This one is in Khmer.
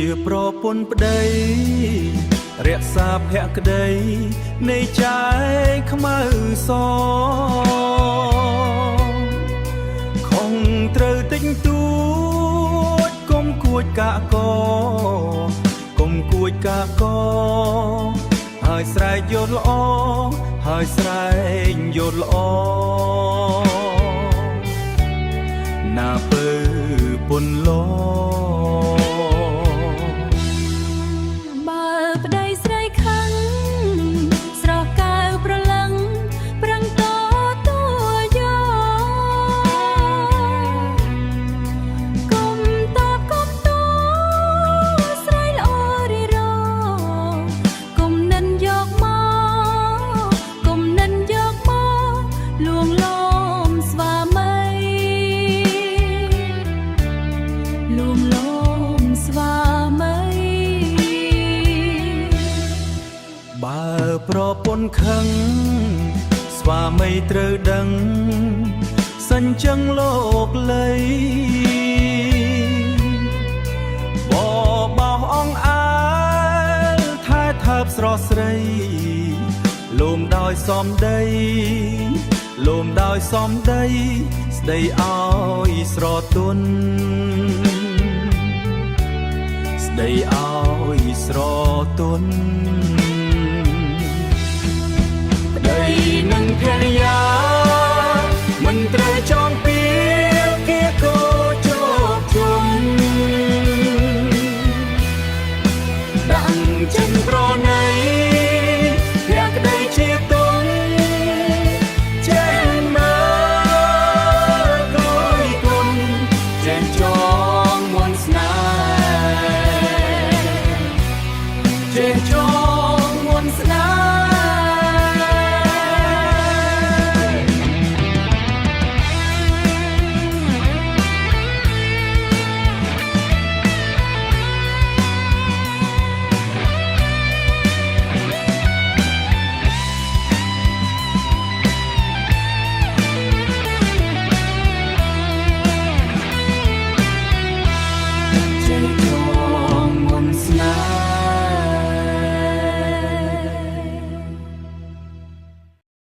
ជាប្រពន្ធប្តីរក្សាភក្តីនៃចែកខ្មៅសខំត្រូវទិញទួចកុំគួចកាកកុំគួចកាកហើយស្រែកយល់ល្អហើយស្រែកយល់ល្អណាពើពុនឡបើប្តីស្រីខឹងស្រស់កៅប្រលឹងប្រឹងតទួយកកុំតបកុំតស្រីល្អរីរកុំនិនយកមកកុំនិនយកមកលួងលោមស្វាមីលួងលោមស្វាមីបើប្រពន្ធខឹងស្វាមីត្រូវដឹងសញ្ជឹងលោកលីបបោអងអើលថែថើបស្រស់ស្រីលោមដោយសំដីលោមដោយសំដីស្ដីឲ្យស្រទន់ស្ដីឲ្យស្រទន់